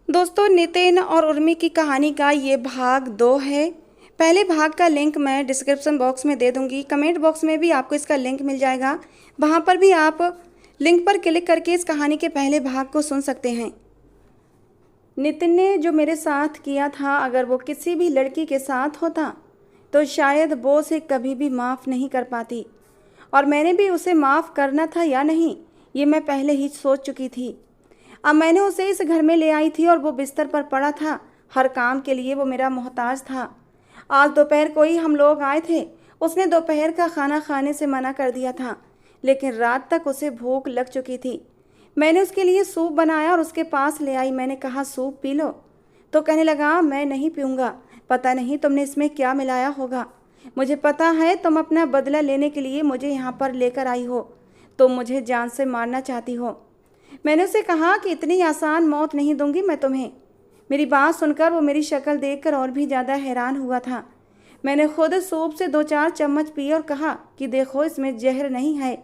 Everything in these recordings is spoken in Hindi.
दोस्तों, नितिन और उर्मी की कहानी का ये भाग 2 है। पहले भाग का लिंक मैं डिस्क्रिप्शन बॉक्स में दे दूंगी। कमेंट बॉक्स में भी आपको इसका लिंक मिल जाएगा। वहाँ पर भी आप लिंक पर क्लिक करके इस कहानी के पहले भाग को सुन सकते हैं। नितिन ने जो मेरे साथ किया था, अगर वो किसी भी लड़की के साथ होता तो शायद वो उसे कभी भी माफ़ नहीं कर पाती, और मैंने भी उसे माफ़ करना था या नहीं ये मैं पहले ही सोच चुकी थी। अब मैंने उसे इस घर में ले आई थी और वो बिस्तर पर पड़ा था। हर काम के लिए वो मेरा मोहताज था। आज दोपहर को ही हम लोग आए थे। उसने दोपहर का खाना खाने से मना कर दिया था, लेकिन रात तक उसे भूख लग चुकी थी। मैंने उसके लिए सूप बनाया और उसके पास ले आई। मैंने कहा, सूप पी लो, तो कहने लगा, मैं नहीं पीऊँगा। पता नहीं तुमने इसमें क्या मिलाया होगा। मुझे पता है तुम अपना बदला लेने के लिए मुझे यहाँ पर लेकर आई हो। तुम मुझे जान से मारना चाहती हो। मैंने उसे कहा कि इतनी आसान मौत नहीं दूंगी मैं तुम्हें। मेरी बात सुनकर वो मेरी शक्ल देखकर और भी ज़्यादा हैरान हुआ था। मैंने खुद सूप से 2-4 चम्मच पिए और कहा कि देखो, इसमें जहर नहीं है।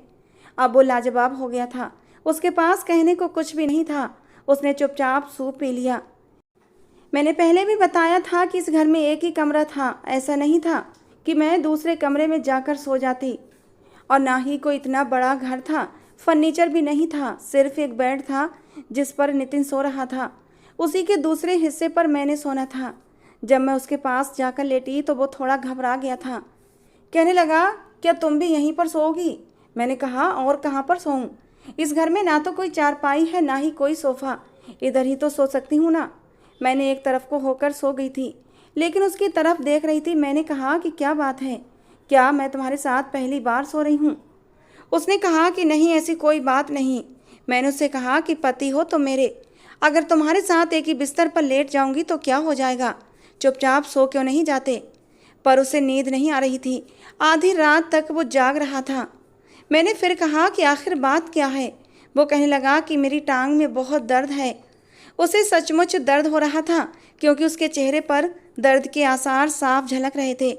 अब वो लाजवाब हो गया था। उसके पास कहने को कुछ भी नहीं था। उसने चुपचाप सूप पी लिया। मैंने पहले भी बताया था कि इस घर में एक ही कमरा था। ऐसा नहीं था कि मैं दूसरे कमरे में जाकर सो जाती, और ना ही कोई इतना बड़ा घर था। फर्नीचर भी नहीं था, सिर्फ एक बेड था जिस पर नितिन सो रहा था। उसी के दूसरे हिस्से पर मैंने सोना था। जब मैं उसके पास जाकर लेटी तो वो थोड़ा घबरा गया था। कहने लगा, क्या तुम भी यहीं पर सोओगी? मैंने कहा, और कहाँ पर सोऊं? इस घर में ना तो कोई चारपाई है, ना ही कोई सोफ़ा। इधर ही तो सो सकती हूँ ना। मैंने एक तरफ को होकर सो गई थी, लेकिन उसकी तरफ देख रही थी। मैंने कहा कि क्या बात है, क्या मैं तुम्हारे साथ पहली बार सो रही हूँ? उसने कहा कि नहीं, ऐसी कोई बात नहीं। मैंने उससे कहा कि पति हो तो मेरे, अगर तुम्हारे साथ एक ही बिस्तर पर लेट जाऊंगी तो क्या हो जाएगा? चुपचाप सो क्यों नहीं जाते? पर उसे नींद नहीं आ रही थी। आधी रात तक वो जाग रहा था। मैंने फिर कहा कि आखिर बात क्या है? वो कहने लगा कि मेरी टांग में बहुत दर्द है। उसे सचमुच दर्द हो रहा था, क्योंकि उसके चेहरे पर दर्द के आसार साफ झलक रहे थे,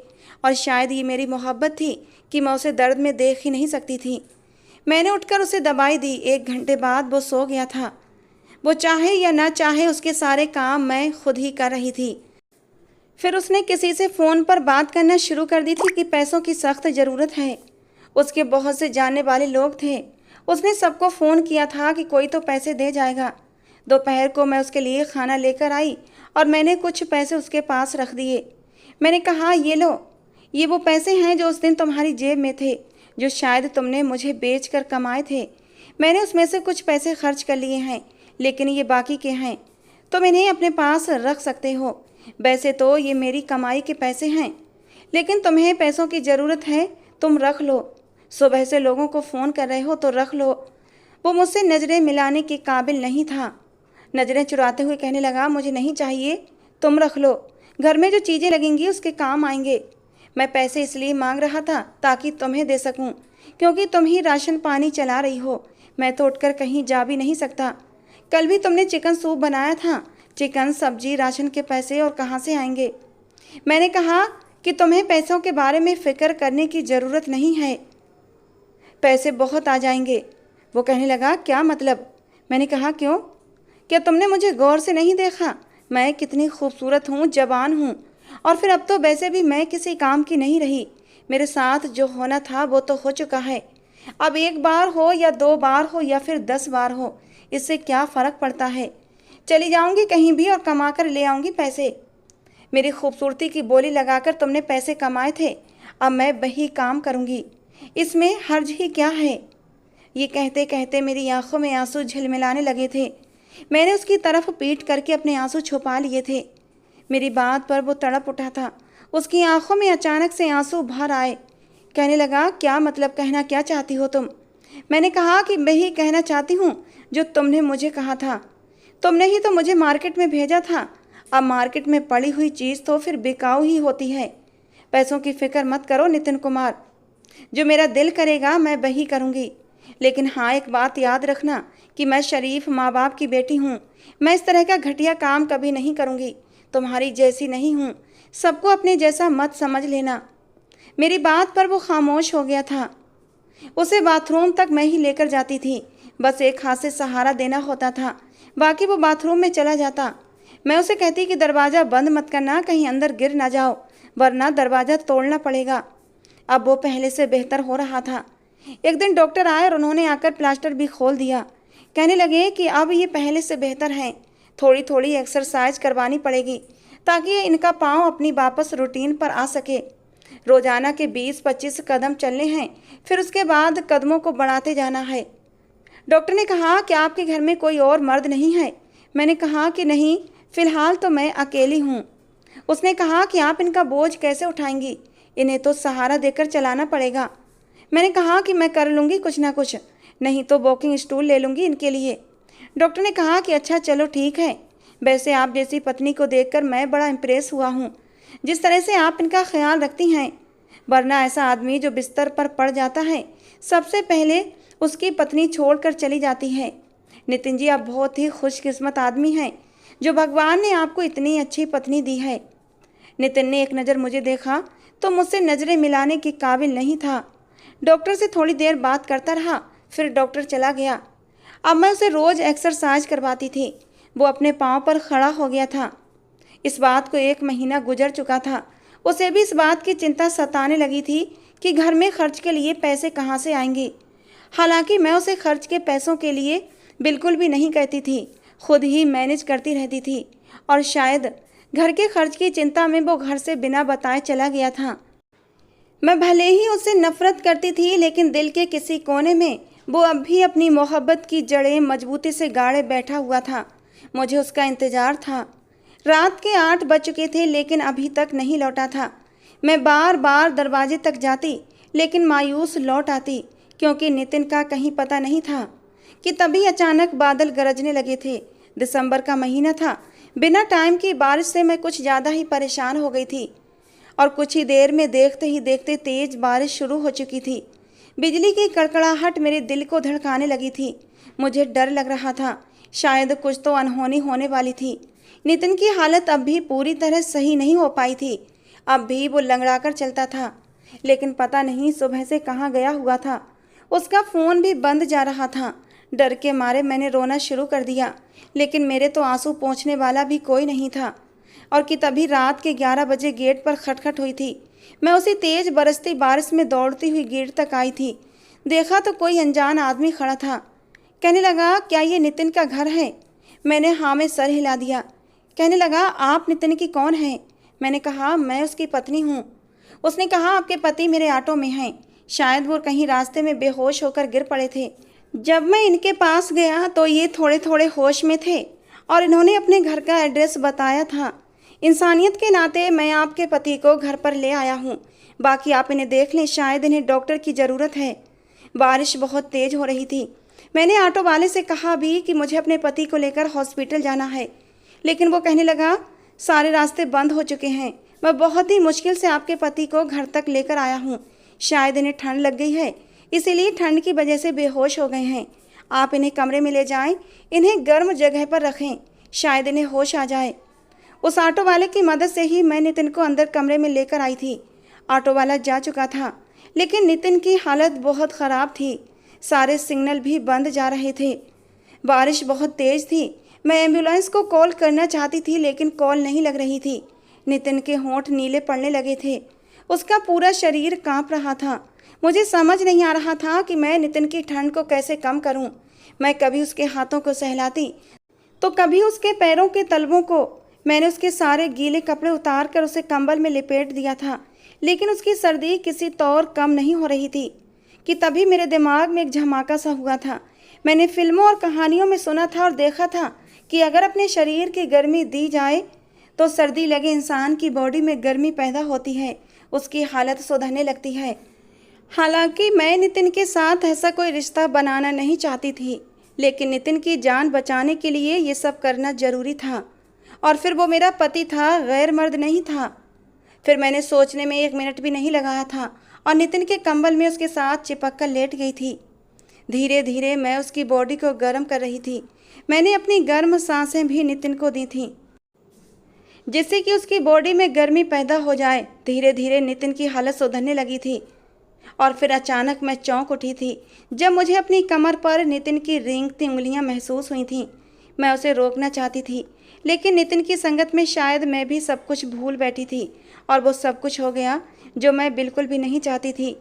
और शायद ये मेरी मोहब्बत थी कि मैं उसे दर्द में देख ही नहीं सकती थी। मैंने उठकर उसे दवाई दी। 1 घंटे बाद वो सो गया था। वो चाहे या ना चाहे उसके सारे काम मैं खुद ही कर रही थी। फिर उसने किसी से फ़ोन पर बात करना शुरू कर दी थी कि पैसों की सख्त ज़रूरत है। उसके बहुत से जानने वाले लोग थे। उसने सबको फ़ोन किया था कि कोई तो पैसे दे जाएगा। दोपहर को मैं उसके लिए खाना लेकर आई और मैंने कुछ पैसे उसके पास रख दिए। मैंने कहा, ये लो, ये वो पैसे हैं जो उस दिन तुम्हारी जेब में थे, जो शायद तुमने मुझे बेचकर कमाए थे। मैंने उसमें से कुछ पैसे खर्च कर लिए हैं, लेकिन ये बाकी के हैं। तुम इन्हें अपने पास रख सकते हो। वैसे तो ये मेरी कमाई के पैसे हैं, लेकिन तुम्हें पैसों की ज़रूरत है, तुम रख लो। सुबह से लोगों को फ़ोन कर रहे हो तो रख लो। वो मुझसे नज़रें मिलाने के काबिल नहीं था। नज़रें चुराते हुए कहने लगा, मुझे नहीं चाहिए, तुम रख लो। घर में जो चीज़ें लगेंगी उसके काम आएंगे। मैं पैसे इसलिए मांग रहा था ताकि तुम्हें दे सकूं, क्योंकि तुम ही राशन पानी चला रही हो। मैं तो उठकर कहीं जा भी नहीं सकता। कल भी तुमने चिकन सूप बनाया था। चिकन, सब्जी, राशन के पैसे और कहाँ से आएंगे? मैंने कहा कि तुम्हें पैसों के बारे में फ़िक्र करने की ज़रूरत नहीं है, पैसे बहुत आ जाएंगे। वो कहने लगा, क्या मतलब? मैंने कहा, क्यों? क्या तुमने मुझे गौर से नहीं देखा? मैं कितनी खूबसूरत हूँ, जवान हूँ, और फिर अब तो वैसे भी मैं किसी काम की नहीं रही। मेरे साथ जो होना था वो तो हो चुका है। अब 1 बार हो या 2 बार हो या फिर 10 बार हो, इससे क्या फ़र्क पड़ता है? चली जाऊँगी कहीं भी और कमा कर ले आऊँगी पैसे। मेरी खूबसूरती की बोली लगाकर तुमने पैसे कमाए थे, अब मैं वही काम करूँगी। इसमें हर्ज ही क्या है? ये कहते कहते मेरी आंखों में आंसू झिलमिलाने लगे थे। मैंने उसकी तरफ पीट करके अपने आंसू छुपा लिए थे। मेरी बात पर वो तड़प उठा था। उसकी आंखों में अचानक से आंसू भर आए। कहने लगा, क्या मतलब? कहना क्या चाहती हो तुम? मैंने कहा कि वही कहना चाहती हूँ जो तुमने मुझे कहा था। तुमने ही तो मुझे मार्केट में भेजा था। अब मार्केट में पड़ी हुई चीज़ तो फिर बिकाऊ ही होती है। पैसों की फिक्र मत करो नितिन कुमार, जो मेरा दिल करेगा मैं वही करूँगी। लेकिन हाँ, एक बात याद रखना कि मैं शरीफ माँ बाप की बेटी हूँ। मैं इस तरह का घटिया काम कभी नहीं करूँगी। तुम्हारी जैसी नहीं हूँ। सबको अपने जैसा मत समझ लेना। मेरी बात पर वो खामोश हो गया था। उसे बाथरूम तक मैं ही लेकर जाती थी। बस एक हाथ से सहारा देना होता था, बाकी वो बाथरूम में चला जाता। मैं उसे कहती कि दरवाज़ा बंद मत करना, कहीं अंदर गिर ना जाओ, वरना दरवाज़ा तोड़ना पड़ेगा। अब वो पहले से बेहतर हो रहा था। एक दिन डॉक्टर आए और उन्होंने आकर प्लास्टर भी खोल दिया। कहने लगे कि अब ये पहले से बेहतर है, थोड़ी थोड़ी एक्सरसाइज करवानी पड़ेगी ताकि इनका पाँव अपनी वापस रूटीन पर आ सके। रोज़ाना के 20-25 कदम चलने हैं, फिर उसके बाद कदमों को बढ़ाते जाना है। डॉक्टर ने कहा कि आपके घर में कोई और मर्द नहीं है? मैंने कहा कि नहीं, फ़िलहाल तो मैं अकेली हूँ। उसने कहा कि आप इनका बोझ कैसे उठाएंगी? इन्हें तो सहारा देकर चलाना पड़ेगा। मैंने कहा कि मैं कर लूँगी कुछ ना कुछ, नहीं तो वॉकिंग स्टूल ले लूँगी इनके लिए। डॉक्टर ने कहा कि अच्छा चलो ठीक है, वैसे आप जैसी पत्नी को देखकर मैं बड़ा इम्प्रेस हुआ हूँ, जिस तरह से आप इनका ख्याल रखती हैं। वरना ऐसा आदमी जो बिस्तर पर पड़ जाता है, सबसे पहले उसकी पत्नी छोड़कर चली जाती है। नितिन जी, आप बहुत ही खुशकिस्मत आदमी हैं जो भगवान ने आपको इतनी अच्छी पत्नी दी है। नितिन ने एक नज़र मुझे देखा तो मुझसे नज़रें मिलाने के काबिल नहीं था। डॉक्टर से थोड़ी देर बात करता रहा, फिर डॉक्टर चला गया। अब मैं उसे रोज़ एक्सरसाइज करवाती थी। वो अपने पाँव पर खड़ा हो गया था। इस बात को 1 महीना गुजर चुका था। उसे भी इस बात की चिंता सताने लगी थी कि घर में खर्च के लिए पैसे कहाँ से आएंगे। हालांकि मैं उसे खर्च के पैसों के लिए बिल्कुल भी नहीं कहती थी, खुद ही मैनेज करती रहती थी, और शायद घर के खर्च की चिंता में वो घर से बिना बताए चला गया था। मैं भले ही उससे नफरत करती थी, लेकिन दिल के किसी कोने में वो अब भी अपनी मोहब्बत की जड़ें मजबूती से गाड़े बैठा हुआ था। मुझे उसका इंतज़ार था। रात के 8 बज चुके थे, लेकिन अभी तक नहीं लौटा था। मैं बार बार दरवाजे तक जाती, लेकिन मायूस लौट आती, क्योंकि नितिन का कहीं पता नहीं था कि तभी अचानक बादल गरजने लगे थे। दिसंबर का महीना था। बिना टाइम की बारिश से मैं कुछ ज़्यादा ही परेशान हो गई थी, और कुछ ही देर में देखते ही देखते तेज़ बारिश शुरू हो चुकी थी। बिजली की कड़कड़ाहट मेरे दिल को धड़काने लगी थी। मुझे डर लग रहा था, शायद कुछ तो अनहोनी होने वाली थी। नितिन की हालत अब भी पूरी तरह सही नहीं हो पाई थी। अब भी वो लंगड़ा कर चलता था, लेकिन पता नहीं सुबह से कहाँ गया हुआ था। उसका फ़ोन भी बंद जा रहा था। डर के मारे मैंने रोना शुरू कर दिया, लेकिन मेरे तो आंसू पोंछने वाला भी कोई नहीं था। और कि तभी रात के 11 बजे गेट पर खटखट हुई थी। मैं उसी तेज़ बरसती बारिश में दौड़ती हुई गेट तक आई थी। देखा तो कोई अनजान आदमी खड़ा था। कहने लगा, क्या ये नितिन का घर है? मैंने हाँ में सर हिला दिया। कहने लगा, आप नितिन की कौन हैं? मैंने कहा, मैं उसकी पत्नी हूँ। उसने कहा, आपके पति मेरे ऑटो में हैं, शायद वो कहीं रास्ते में बेहोश होकर गिर पड़े थे। जब मैं इनके पास गया तो ये थोड़े थोड़े होश में थे, और इन्होंने अपने घर का एड्रेस बताया था। इंसानियत के नाते मैं आपके पति को घर पर ले आया हूँ। बाकी आप इन्हें देख लें, शायद इन्हें डॉक्टर की ज़रूरत है। बारिश बहुत तेज़ हो रही थी। मैंने ऑटो वाले से कहा भी कि मुझे अपने पति को लेकर हॉस्पिटल जाना है, लेकिन वो कहने लगा, सारे रास्ते बंद हो चुके हैं। मैं बहुत ही मुश्किल से आपके पति को घर तक लेकर आया हूँ। शायद इन्हें ठंड लग गई है, इसीलिए ठंड की वजह से बेहोश हो गए हैं। आप इन्हें कमरे में ले जाएं, इन्हें गर्म जगह पर रखें, शायद इन्हें होश आ जाए। उस ऑटो वाले की मदद से ही मैं नितिन को अंदर कमरे में लेकर आई थी। ऑटो वाला जा चुका था, लेकिन नितिन की हालत बहुत ख़राब थी। सारे सिग्नल भी बंद जा रहे थे। बारिश बहुत तेज़ थी। मैं एम्बुलेंस को कॉल करना चाहती थी, लेकिन कॉल नहीं लग रही थी। नितिन के होंठ नीले पड़ने लगे थे। उसका पूरा शरीर कांप रहा था। मुझे समझ नहीं आ रहा था कि मैं नितिन की ठंड को कैसे कम करूं। मैं कभी उसके हाथों को सहलाती तो कभी उसके पैरों के तलवों को। मैंने उसके सारे गीले कपड़े उतार कर उसे कंबल में लिपेट दिया था, लेकिन उसकी सर्दी किसी तौर कम नहीं हो रही थी कि तभी मेरे दिमाग में एक झमाका सा हुआ था। मैंने फिल्मों और कहानियों में सुना था और देखा था कि अगर अपने शरीर की गर्मी दी जाए तो सर्दी लगे इंसान की बॉडी में गर्मी पैदा होती है, उसकी हालत सुधरने लगती है। हालांकि मैं नितिन के साथ ऐसा कोई रिश्ता बनाना नहीं चाहती थी, लेकिन नितिन की जान बचाने के लिए ये सब करना ज़रूरी था। और फिर वो मेरा पति था, गैर मर्द नहीं था। फिर मैंने सोचने में 1 मिनट भी नहीं लगाया था और नितिन के कंबल में उसके साथ चिपक कर लेट गई थी। धीरे धीरे मैं उसकी बॉडी को गर्म कर रही थी। मैंने अपनी गर्म सांसें भी नितिन को दी थीं, जिससे कि उसकी बॉडी में गर्मी पैदा हो जाए। धीरे धीरे नितिन की हालत सुधरने लगी थी, और फिर अचानक मैं चौंक उठी थी जब मुझे अपनी कमर पर नितिन की रेंगती उंगलियां महसूस हुई थीं। मैं उसे रोकना चाहती थी, लेकिन नितिन की संगत में शायद मैं भी सब कुछ भूल बैठी थी और वो सब कुछ हो गया जो मैं बिल्कुल भी नहीं चाहती थी।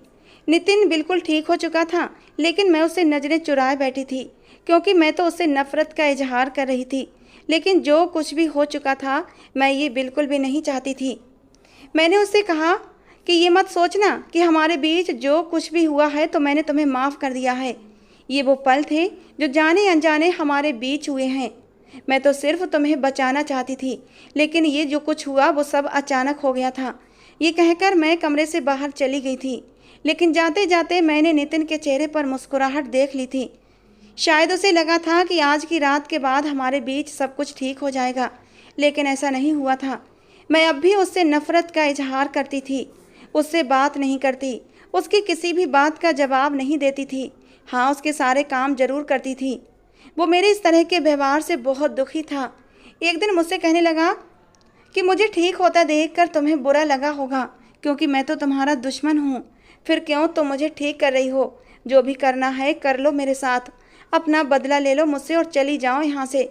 नितिन बिल्कुल ठीक हो चुका था, लेकिन मैं उससे नज़रें चुराए बैठी थी क्योंकि मैं तो उससे नफ़रत का इजहार कर रही थी। लेकिन जो कुछ भी हो चुका था मैं ये बिल्कुल भी नहीं चाहती थी। मैंने उससे कहा कि ये मत सोचना कि हमारे बीच जो कुछ भी हुआ है तो मैंने तुम्हें माफ़ कर दिया है। ये वो पल थे जो जाने अनजाने हमारे बीच हुए हैं। मैं तो सिर्फ तुम्हें बचाना चाहती थी, लेकिन ये जो कुछ हुआ वो सब अचानक हो गया था। ये कहकर मैं कमरे से बाहर चली गई थी, लेकिन जाते जाते मैंने नितिन के चेहरे पर मुस्कुराहट देख ली थी। शायद उसे लगा था कि आज की रात के बाद हमारे बीच सब कुछ ठीक हो जाएगा, लेकिन ऐसा नहीं हुआ था। मैं अब भी उससे नफ़रत का इजहार करती थी, उससे बात नहीं करती, उसकी किसी भी बात का जवाब नहीं देती थी। हाँ, उसके सारे काम जरूर करती थी। वो मेरे इस तरह के व्यवहार से बहुत दुखी था। एक दिन मुझसे कहने लगा कि मुझे ठीक होता देखकर तुम्हें बुरा लगा होगा क्योंकि मैं तो तुम्हारा दुश्मन हूँ। फिर क्यों तुम मुझे ठीक कर रही हो? जो भी करना है कर लो मेरे साथ, अपना बदला ले लो मुझसे और चली जाओ यहाँ से।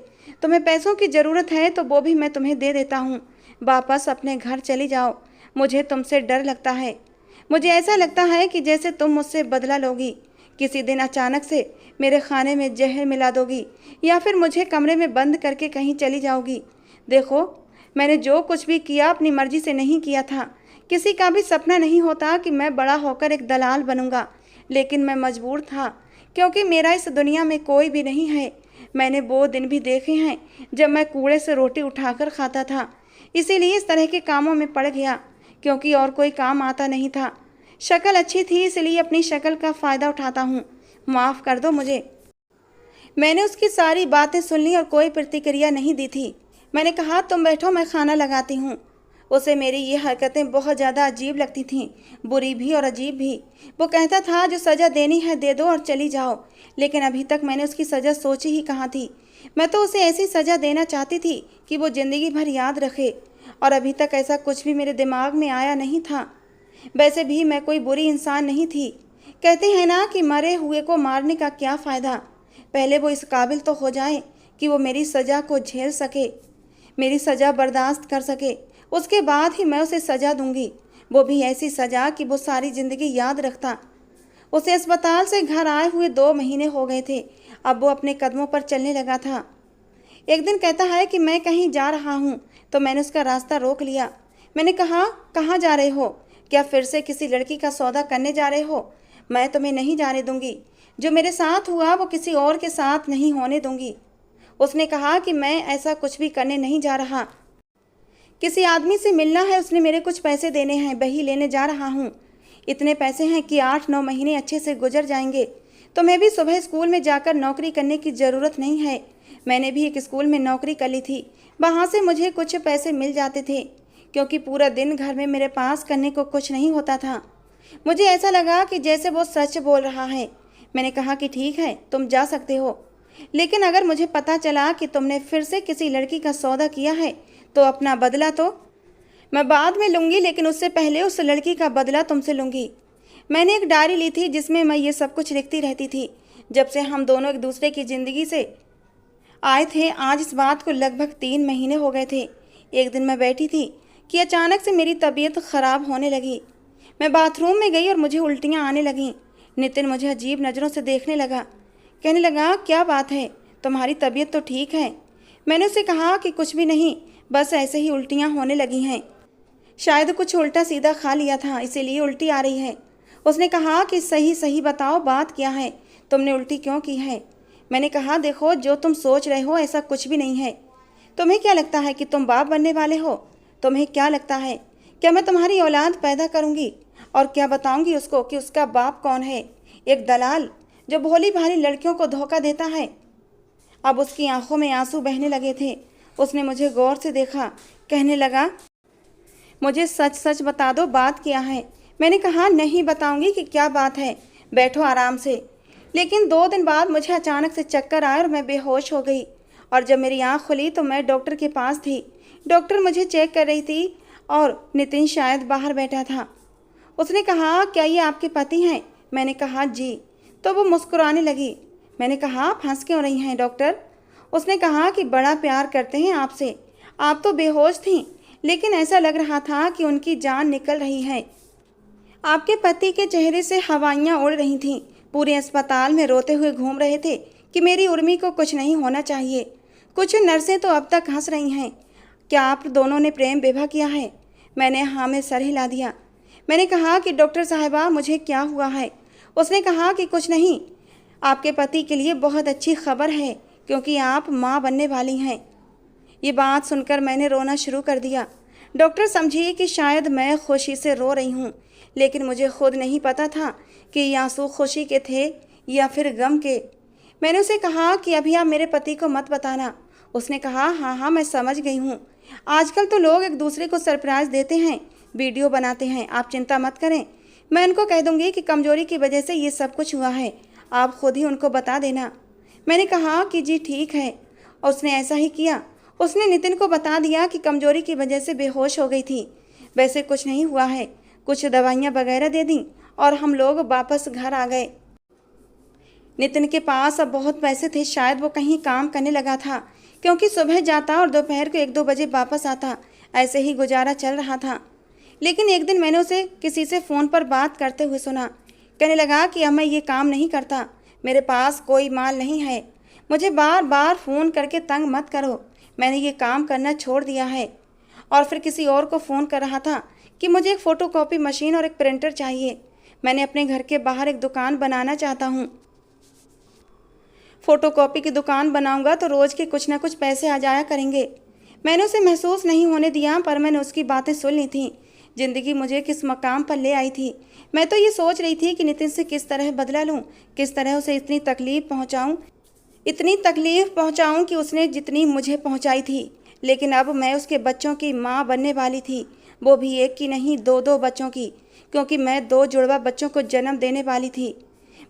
तुम्हें पैसों की ज़रूरत है तो वो भी मैं तुम्हें दे देता हूँ। वापस अपने घर चली जाओ। मुझे तुमसे डर लगता है। मुझे ऐसा लगता है कि जैसे तुम मुझसे बदला लोगी। किसी दिन अचानक से मेरे खाने में जहर मिला दोगी या फिर मुझे कमरे में बंद करके कहीं चली जाओगी। देखो, मैंने जो कुछ भी किया अपनी मर्जी से नहीं किया था। किसी का भी सपना नहीं होता कि मैं बड़ा होकर एक दलाल बनूंगा, लेकिन मैं मजबूर था क्योंकि मेरा इस दुनिया में कोई भी नहीं है। मैंने वो दिन भी देखे हैं जब मैं कूड़े से रोटी उठाकर खाता था, इसीलिए इस तरह के कामों में पड़ गया क्योंकि और कोई काम आता नहीं था। शक्ल अच्छी थी इसलिए अपनी शक्ल का फ़ायदा उठाता हूँ। माफ़ कर दो मुझे। मैंने उसकी सारी बातें सुन ली और कोई प्रतिक्रिया नहीं दी थी। मैंने कहा तुम बैठो, मैं खाना लगाती हूँ। उसे मेरी ये हरकतें बहुत ज़्यादा अजीब लगती थीं, बुरी भी और अजीब भी। वो कहता था जो सज़ा देनी है दे दो और चली जाओ, लेकिन अभी तक मैंने उसकी सज़ा सोची ही कहाँ थी। मैं तो उसे ऐसी सज़ा देना चाहती थी कि वो ज़िंदगी भर याद रखे, और अभी तक ऐसा कुछ भी मेरे दिमाग में आया नहीं था। वैसे भी मैं कोई बुरी इंसान नहीं थी। कहते हैं ना कि मरे हुए को मारने का क्या फ़ायदा। पहले वो इस काबिल तो हो जाए कि वो मेरी सज़ा को झेल सके, मेरी सज़ा बर्दाश्त कर सके। उसके बाद ही मैं उसे सज़ा दूंगी, वो भी ऐसी सज़ा कि वो सारी ज़िंदगी याद रखता। उसे अस्पताल से घर आए हुए 2 महीने हो गए थे। अब वो अपने कदमों पर चलने लगा था। एक दिन कहता है कि मैं कहीं जा रहा हूँ, तो मैंने उसका रास्ता रोक लिया। मैंने कहा कहाँ जा रहे हो? क्या फिर से किसी लड़की का सौदा करने जा रहे हो? मैं तुम्हें नहीं जाने दूंगी। जो मेरे साथ हुआ वो किसी और के साथ नहीं होने दूंगी। उसने कहा कि मैं ऐसा कुछ भी करने नहीं जा रहा। किसी आदमी से मिलना है, उसने मेरे कुछ पैसे देने हैं, वही लेने जा रहा हूँ। इतने पैसे हैं कि 8-9 महीने अच्छे से गुजर जाएंगे। तो मैं भी सुबह स्कूल में जाकर नौकरी करने की ज़रूरत नहीं है। मैंने भी एक स्कूल में नौकरी कर ली थी, वहाँ से मुझे कुछ पैसे मिल जाते थे क्योंकि पूरा दिन घर में मेरे पास करने को कुछ नहीं होता था। मुझे ऐसा लगा कि जैसे वो सच बोल रहा है। मैंने कहा कि ठीक है, तुम जा सकते हो, लेकिन अगर मुझे पता चला कि तुमने फिर से किसी लड़की का सौदा किया है तो अपना बदला तो मैं बाद में लूँगी, लेकिन उससे पहले उस लड़की का बदला तुमसे लूँगी। मैंने एक डायरी ली थी जिसमें मैं ये सब कुछ लिखती रहती थी जब से हम दोनों एक दूसरे की ज़िंदगी से आए थे। आज इस बात को लगभग 3 महीने हो गए थे। एक दिन मैं बैठी थी कि अचानक से मेरी तबीयत ख़राब होने लगी। मैं बाथरूम में गई और मुझे उल्टियाँ आने लगीं। नितिन मुझे अजीब नज़रों से देखने लगा। कहने लगा क्या बात है, तुम्हारी तबीयत तो ठीक है? मैंने उसे कहा कि कुछ भी नहीं, बस ऐसे ही उल्टियाँ होने लगी हैं। शायद कुछ उल्टा सीधा खा लिया था इसीलिए उल्टी आ रही है। उसने कहा कि सही सही बताओ बात क्या है, तुमने उल्टी क्यों की है? मैंने कहा देखो, जो तुम सोच रहे हो ऐसा कुछ भी नहीं है। तुम्हें क्या लगता है कि तुम बाप बनने वाले हो? तुम्हें क्या लगता है क्या मैं तुम्हारी औलाद पैदा करूंगी और क्या बताऊंगी उसको कि उसका बाप कौन है? एक दलाल जो भोली भाली लड़कियों को धोखा देता है। अब उसकी आंखों में आंसू बहने लगे थे। उसने मुझे गौर से देखा। कहने लगा मुझे सच सच बता दो, बात क्या है? मैंने कहा नहीं बताऊंगी कि क्या बात है, बैठो आराम से। लेकिन 2 दिन बाद मुझे अचानक से चक्कर आए और मैं बेहोश हो गई, और जब मेरी आँख खुली तो मैं डॉक्टर के पास थी। डॉक्टर मुझे चेक कर रही थी और नितिन शायद बाहर बैठा था। उसने कहा क्या ये आपके पति हैं? मैंने कहा जी। तो वो मुस्कुराने लगी। मैंने कहा आप हंस क्यों रही हैं डॉक्टर? उसने कहा कि बड़ा प्यार करते हैं आपसे। आप तो बेहोश थीं, लेकिन ऐसा लग रहा था कि उनकी जान निकल रही है। आपके पति के चेहरे से हवाइयाँ उड़ रही थीं। पूरे अस्पताल में रोते हुए घूम रहे थे कि मेरी उर्मी को कुछ नहीं होना चाहिए। कुछ नर्सें तो अब तक हंस रही हैं। क्या आप दोनों ने प्रेम विवाह किया है? मैंने हाँ में सर हिला दिया। मैंने कहा कि डॉक्टर साहिबा, मुझे क्या हुआ है? उसने कहा कि कुछ नहीं। आपके पति के लिए बहुत अच्छी खबर है, क्योंकि आप माँ बनने वाली हैं। ये बात सुनकर मैंने रोना शुरू कर दिया। डॉक्टर समझिए कि शायद मैं खुशी से रो रही हूँ, लेकिन मुझे खुद नहीं पता था कि ये आंसू खुशी के थे या फिर गम के। मैंने उसे कहा कि अभी आप मेरे पति को मत बताना। उसने कहा, हाँ, मैं समझ गई हूँ। आजकल तो लोग एक दूसरे को सरप्राइज़ देते हैं, वीडियो बनाते हैं। आप चिंता मत करें, मैं उनको कह दूँगी कि कमज़ोरी की वजह से ये सब कुछ हुआ है। आप खुद ही उनको बता देना। मैंने कहा कि जी ठीक है। उसने ऐसा ही किया। उसने नितिन को बता दिया कि कमज़ोरी की वजह से बेहोश हो गई थी। वैसे कुछ नहीं हुआ है। कुछ दवाइयाँ वगैरह दे दी और हम लोग वापस घर आ गए। नितिन के पास अब बहुत पैसे थे, शायद वो कहीं काम करने लगा था, क्योंकि सुबह जाता और दोपहर को 1-2 बजे वापस आता। ऐसे ही गुजारा चल रहा था। लेकिन एक दिन मैंने उसे किसी से फ़ोन पर बात करते हुए सुना। कहने लगा कि अब मैं ये काम नहीं करता, मेरे पास कोई माल नहीं है, मुझे बार बार फ़ोन करके तंग मत करो, मैंने ये काम करना छोड़ दिया है। और फिर किसी और को फ़ोन कर रहा था कि मुझे एक फ़ोटोकॉपी मशीन और एक प्रिंटर चाहिए। मैंने अपने घर के बाहर एक दुकान बनाना चाहता हूँ। फ़ोटोकॉपी की दुकान बनाऊंगा तो रोज़ के कुछ ना कुछ पैसे आ जाया करेंगे। मैंने उसे महसूस नहीं होने दिया, पर मैंने उसकी बातें सुन ली थी। ज़िंदगी मुझे किस मकाम पर ले आई थी। मैं तो ये सोच रही थी कि नितिन से किस तरह बदला लूँ, किस तरह उसे इतनी तकलीफ़ पहुँचाऊँ कि उसने जितनी मुझे पहुँचाई थी। लेकिन अब मैं उसके बच्चों की माँ बनने वाली थी, वो भी एक की नहीं, 2-2 बच्चों की, क्योंकि मैं 2 जुड़वा बच्चों को जन्म देने वाली थी।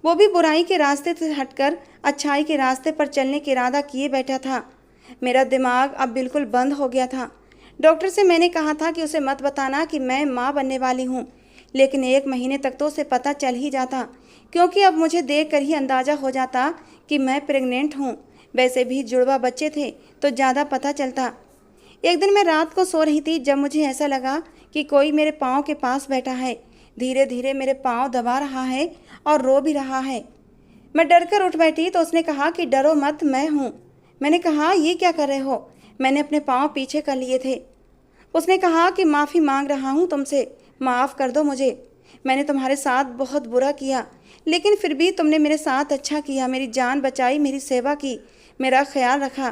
वो भी बुराई के रास्ते से हटकर अच्छाई के रास्ते पर चलने का इरादा किए बैठा था। मेरा दिमाग अब बिल्कुल बंद हो गया था। डॉक्टर से मैंने कहा था कि उसे मत बताना कि मैं माँ बनने वाली हूँ, लेकिन 1 महीने तक तो उसे पता चल ही जाता, क्योंकि अब मुझे देखकर ही अंदाज़ा हो जाता कि मैं प्रेग्नेंट हूँ। वैसे भी जुड़वा बच्चे थे तो ज़्यादा पता चलता। एक दिन मैं रात को सो रही थी, जब मुझे ऐसा लगा कि कोई मेरे पाँव के पास बैठा है, धीरे धीरे मेरे पाँव दबा रहा है और रो भी रहा है। मैं डर कर उठ बैठी तो उसने कहा कि डरो मत, मैं हूँ। मैंने कहा, ये क्या कर रहे हो? मैंने अपने पाँव पीछे कर लिए थे। उसने कहा कि माफ़ी मांग रहा हूँ तुमसे, माफ़ कर दो मुझे। मैंने तुम्हारे साथ बहुत बुरा किया, लेकिन फिर भी तुमने मेरे साथ अच्छा किया, मेरी जान बचाई, मेरी सेवा की, मेरा ख्याल रखा।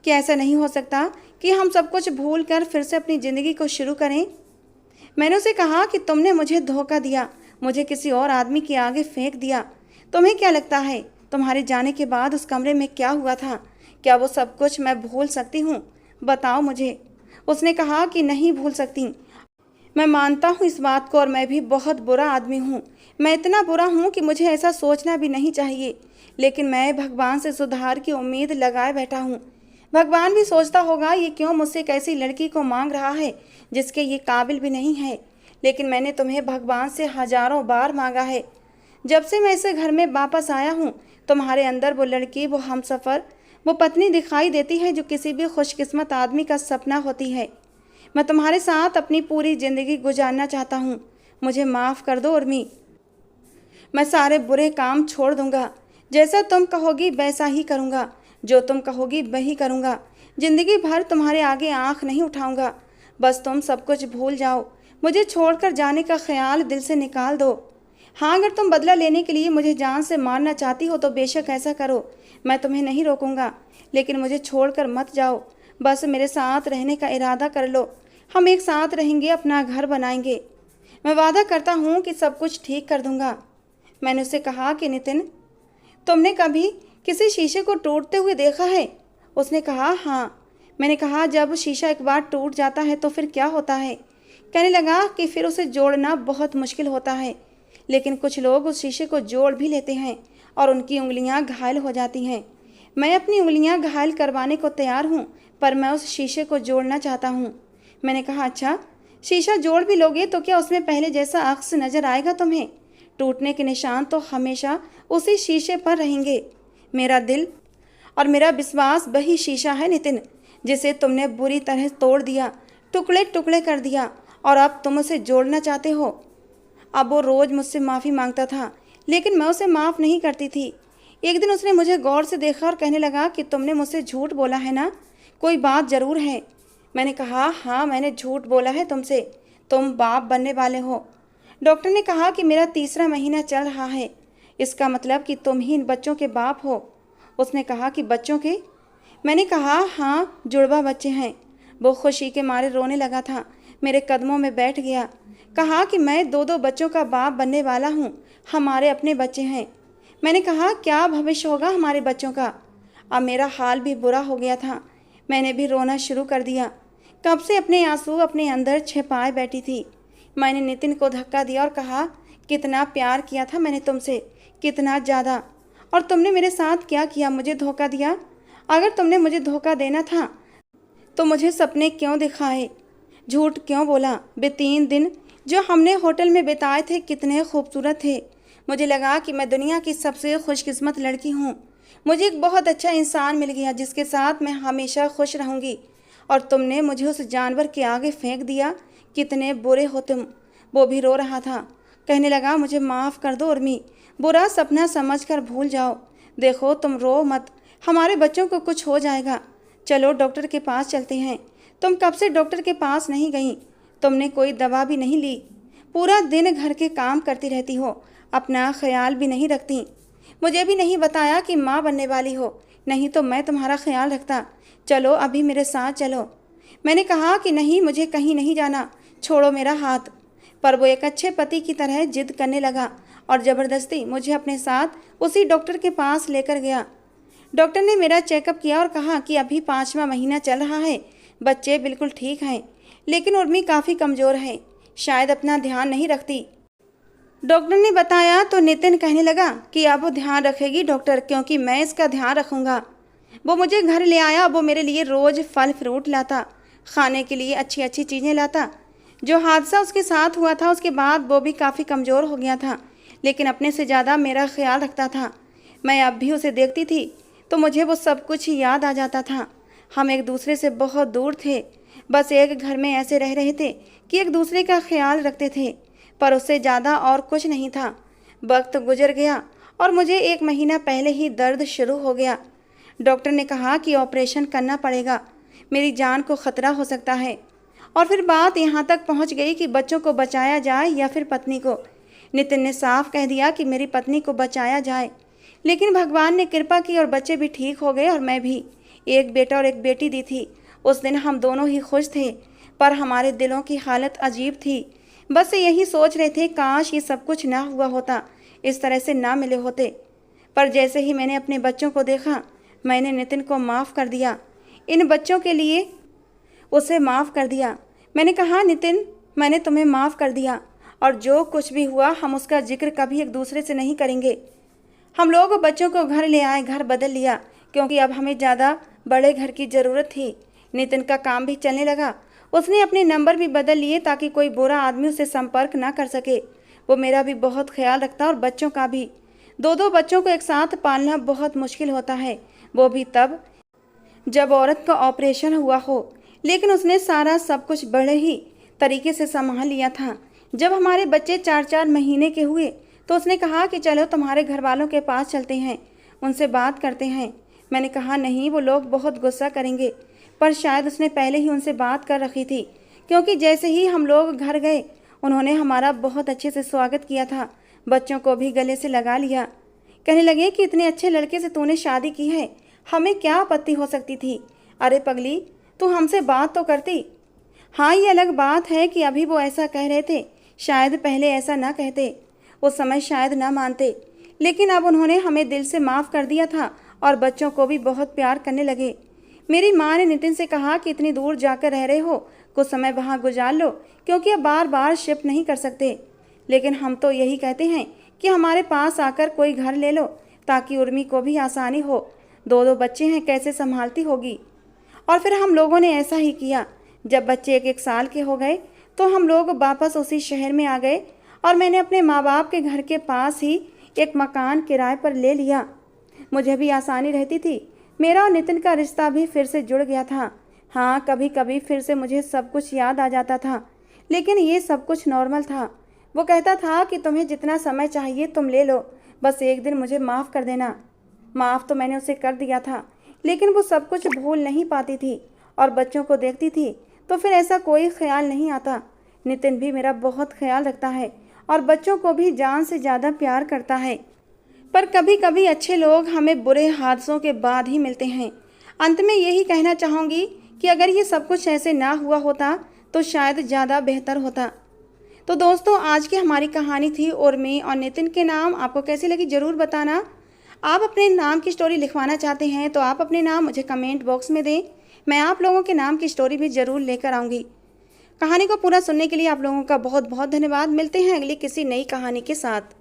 क्या ऐसा नहीं हो सकता कि हम सब कुछ भूल कर फिर से अपनी ज़िंदगी को शुरू करें? मैंने उसे कहा कि तुमने मुझे धोखा दिया, मुझे किसी और आदमी के आगे फेंक दिया। तुम्हें क्या लगता है तुम्हारे जाने के बाद उस कमरे में क्या हुआ था? क्या वो सब कुछ मैं भूल सकती हूँ? बताओ मुझे। उसने कहा कि नहीं भूल सकती। मैं मानता हूँ इस बात को, और मैं भी बहुत बुरा आदमी हूँ। मैं इतना बुरा हूँ कि मुझे ऐसा सोचना भी नहीं चाहिए, लेकिन मैं भगवान से सुधार की उम्मीद लगाए बैठा हूँ। भगवान भी सोचता होगा ये क्यों मुझसे एक ऐसी लड़की को मांग रहा है जिसके ये काबिल भी नहीं है। लेकिन मैंने तुम्हें भगवान से हजारों बार मांगा है। जब से मैं इस घर में वापस आया हूँ, तुम्हारे अंदर वो लड़की, वो हमसफ़र, वो पत्नी दिखाई देती है जो किसी भी खुशकिस्मत आदमी का सपना होती है। मैं तुम्हारे साथ अपनी पूरी ज़िंदगी गुजारना चाहता हूँ। मुझे माफ़ कर दो उर्मी। मैं सारे बुरे काम छोड़ दूँगा। जैसा तुम कहोगी वैसा ही करूँगा, जो तुम कहोगी वही करूँगा। ज़िंदगी भर तुम्हारे आगे आँख नहीं उठाऊँगा। बस तुम सब कुछ भूल जाओ, मुझे छोड़कर जाने का ख्याल दिल से निकाल दो। हाँ, अगर तुम बदला लेने के लिए मुझे जान से मारना चाहती हो तो बेशक ऐसा करो, मैं तुम्हें नहीं रोकूंगा, लेकिन मुझे छोड़कर मत जाओ। बस मेरे साथ रहने का इरादा कर लो, हम एक साथ रहेंगे, अपना घर बनाएंगे। मैं वादा करता हूँ कि सब कुछ ठीक कर दूंगा। मैंने उसे कहा कि नितिन, तुमने कभी किसी शीशे को टूटते हुए देखा है? उसने कहा, हाँ। मैंने कहा, जब शीशा एक बार टूट जाता है तो फिर क्या होता है? कहने लगा कि फिर उसे जोड़ना बहुत मुश्किल होता है, लेकिन कुछ लोग उस शीशे को जोड़ भी लेते हैं और उनकी उंगलियां घायल हो जाती हैं। मैं अपनी उंगलियां घायल करवाने को तैयार हूं, पर मैं उस शीशे को जोड़ना चाहता हूं। मैंने कहा, अच्छा, शीशा जोड़ भी लोगे तो क्या उसमें पहले जैसा अक्स नज़र आएगा तुम्हें? टूटने के निशान तो हमेशा उसी शीशे पर रहेंगे। मेरा दिल और मेरा विश्वास वही शीशा है नितिन, जिसे तुमने बुरी तरह तोड़ दिया, टुकड़े टुकड़े कर दिया और अब तुम उसे जोड़ना चाहते हो। अब वो रोज़ मुझसे माफ़ी मांगता था, लेकिन मैं उसे माफ़ नहीं करती थी। एक दिन उसने मुझे गौर से देखा और कहने लगा कि तुमने मुझसे झूठ बोला है ना, कोई बात ज़रूर है। मैंने कहा, हाँ मैंने झूठ बोला है तुमसे, तुम बाप बनने वाले हो। डॉक्टर ने कहा कि मेरा तीसरा महीना चल रहा है, इसका मतलब कि तुम ही इन बच्चों के बाप हो। उसने कहा कि बच्चों के? मैंने कहा, हाँ जुड़वा बच्चे हैं। वो खुशी के मारे रोने लगा था, मेरे कदमों में बैठ गया, कहा कि मैं दो दो बच्चों का बाप बनने वाला हूँ, हमारे अपने बच्चे हैं। मैंने कहा, क्या भविष्य होगा हमारे बच्चों का? अब मेरा हाल भी बुरा हो गया था, मैंने भी रोना शुरू कर दिया। कब से अपने आंसू अपने अंदर छिपाए बैठी थी। मैंने नितिन को धक्का दिया और कहा, कितना प्यार किया था मैंने तुमसे, कितना ज़्यादा, और तुमने मेरे साथ क्या किया, मुझे धोखा दिया। अगर तुमने मुझे धोखा देना था तो मुझे सपने क्यों दिखाए, झूठ क्यों बोला। वे 3 दिन जो हमने होटल में बिताए थे कितने खूबसूरत थे। मुझे लगा कि मैं दुनिया की सबसे खुशकिस्मत लड़की हूँ, मुझे एक बहुत अच्छा इंसान मिल गया जिसके साथ मैं हमेशा खुश रहूँगी, और तुमने मुझे उस जानवर के आगे फेंक दिया। कितने बुरे हो तुम। वो भी रो रहा था, कहने लगा, मुझे माफ़ कर दो उर्मी, बुरा सपना समझकर भूल जाओ। देखो तुम रो मत, हमारे बच्चों को कुछ हो जाएगा। चलो डॉक्टर के पास चलते हैं। तुम कब से डॉक्टर के पास नहीं गई, तुमने कोई दवा भी नहीं ली, पूरा दिन घर के काम करती रहती हो, अपना ख्याल भी नहीं रखती। मुझे भी नहीं बताया कि माँ बनने वाली हो, नहीं तो मैं तुम्हारा ख्याल रखता। चलो अभी मेरे साथ चलो। मैंने कहा कि नहीं, मुझे कहीं नहीं जाना, छोड़ो मेरा हाथ। पर वो एक अच्छे पति की तरह जिद करने लगा और ज़बरदस्ती मुझे अपने साथ उसी डॉक्टर के पास लेकर गया। डॉक्टर ने मेरा चेकअप किया और कहा कि अभी 5वां महीना चल रहा है, बच्चे बिल्कुल ठीक हैं, लेकिन उर्मी काफ़ी कमज़ोर है, शायद अपना ध्यान नहीं रखती। डॉक्टर ने बताया तो नितिन कहने लगा कि अब वो ध्यान रखेगी डॉक्टर, क्योंकि मैं इसका ध्यान रखूँगा। वो मुझे घर ले आया, वो मेरे लिए रोज़ फल फ्रूट लाता, खाने के लिए अच्छी अच्छी चीज़ें लाता। जो हादसा उसके साथ हुआ था उसके बाद वो भी काफ़ी कमज़ोर हो गया था, लेकिन अपने से ज़्यादा मेरा ख्याल रखता था। मैं अब भी उसे देखती थी तो मुझे वो सब कुछ याद आ जाता था। हम एक दूसरे से बहुत दूर थे, बस एक घर में ऐसे रह रहे थे कि एक दूसरे का ख्याल रखते थे, पर उससे ज़्यादा और कुछ नहीं था। वक्त गुजर गया और मुझे 1 महीना पहले ही दर्द शुरू हो गया। डॉक्टर ने कहा कि ऑपरेशन करना पड़ेगा, मेरी जान को ख़तरा हो सकता है। और फिर बात यहाँ तक पहुँच गई कि बच्चों को बचाया जाए या फिर पत्नी को। नितिन ने साफ कह दिया कि मेरी पत्नी को बचाया जाए, लेकिन भगवान ने कृपा की और बच्चे भी ठीक हो गए और मैं भी। एक बेटा और एक बेटी दी थी। उस दिन हम दोनों ही खुश थे, पर हमारे दिलों की हालत अजीब थी। बस यही सोच रहे थे, काश ये सब कुछ ना हुआ होता, इस तरह से ना मिले होते। पर जैसे ही मैंने अपने बच्चों को देखा, मैंने नितिन को माफ़ कर दिया, इन बच्चों के लिए उसे माफ़ कर दिया। मैंने कहा, नितिन मैंने तुम्हें माफ़ कर दिया, और जो कुछ भी हुआ हम उसका जिक्र कभी एक दूसरे से नहीं करेंगे। हम लोग बच्चों को घर ले आए, घर बदल लिया, क्योंकि अब हमें ज़्यादा बड़े घर की ज़रूरत थी। नितिन का काम भी चलने लगा, उसने अपने नंबर भी बदल लिए ताकि कोई बुरा आदमी उससे संपर्क ना कर सके। वो मेरा भी बहुत ख्याल रखता और बच्चों का भी। 2-2 बच्चों को एक साथ पालना बहुत मुश्किल होता है, वो भी तब जब औरत का ऑपरेशन हुआ हो, लेकिन उसने सारा सब कुछ बड़े ही तरीके से संभाल लिया था। जब हमारे बच्चे 4-4 महीने के हुए तो उसने कहा कि चलो तुम्हारे घर वालों के पास चलते हैं, उनसे बात करते हैं। मैंने कहा नहीं, वो लोग बहुत गुस्सा करेंगे, पर शायद उसने पहले ही उनसे बात कर रखी थी, क्योंकि जैसे ही हम लोग घर गए उन्होंने हमारा बहुत अच्छे से स्वागत किया था, बच्चों को भी गले से लगा लिया। कहने लगे कि इतने अच्छे लड़के से तूने शादी की है, हमें क्या आपत्ति हो सकती थी। अरे पगली, तू हमसे बात तो करती। हाँ, ये अलग बात है कि अभी वो ऐसा कह रहे थे, शायद पहले ऐसा ना कहते, उस समय शायद ना मानते, लेकिन अब उन्होंने हमें दिल से माफ़ कर दिया था और बच्चों को भी बहुत प्यार करने लगे। मेरी माँ ने नितिन से कहा कि इतनी दूर जाकर रह रहे हो, कुछ समय वहाँ गुजार लो, क्योंकि अब बार बार शिफ्ट नहीं कर सकते। लेकिन हम तो यही कहते हैं कि हमारे पास आकर कोई घर ले लो, ताकि उर्मी को भी आसानी हो। 2-2 बच्चे हैं, कैसे संभालती होगी। और फिर हम लोगों ने ऐसा ही किया। जब बच्चे 1-1 साल के हो गए तो हम लोग वापस उसी शहर में आ गए और मैंने अपने माँ बाप के घर के पास ही एक मकान किराए पर ले लिया। मुझे भी आसानी रहती थी, मेरा और नितिन का रिश्ता भी फिर से जुड़ गया था। हाँ, कभी कभी फिर से मुझे सब कुछ याद आ जाता था, लेकिन ये सब कुछ नॉर्मल था। वो कहता था कि तुम्हें जितना समय चाहिए तुम ले लो, बस एक दिन मुझे माफ़ कर देना। माफ़ तो मैंने उसे कर दिया था, लेकिन वो सब कुछ भूल नहीं पाती थी और बच्चों को देखती थी तो फिर ऐसा कोई ख्याल नहीं आता। नितिन भी मेरा बहुत ख्याल रखता है और बच्चों को भी जान से ज़्यादा प्यार करता है। पर कभी कभी अच्छे लोग हमें बुरे हादसों के बाद ही मिलते हैं। अंत में यही कहना चाहूँगी कि अगर ये सब कुछ ऐसे ना हुआ होता तो शायद ज़्यादा बेहतर होता। तो दोस्तों, आज की हमारी कहानी थी उर्मी और नितिन के नाम। आपको कैसी लगी ज़रूर बताना। आप अपने नाम की स्टोरी लिखवाना चाहते हैं तो आप अपने नाम मुझे कमेंट बॉक्स में दें। मैं आप लोगों के नाम की स्टोरी भी ज़रूर लेकर आऊँगी। कहानी को पूरा सुनने के लिए आप लोगों का बहुत बहुत धन्यवाद। मिलते हैं अगली किसी नई कहानी के साथ।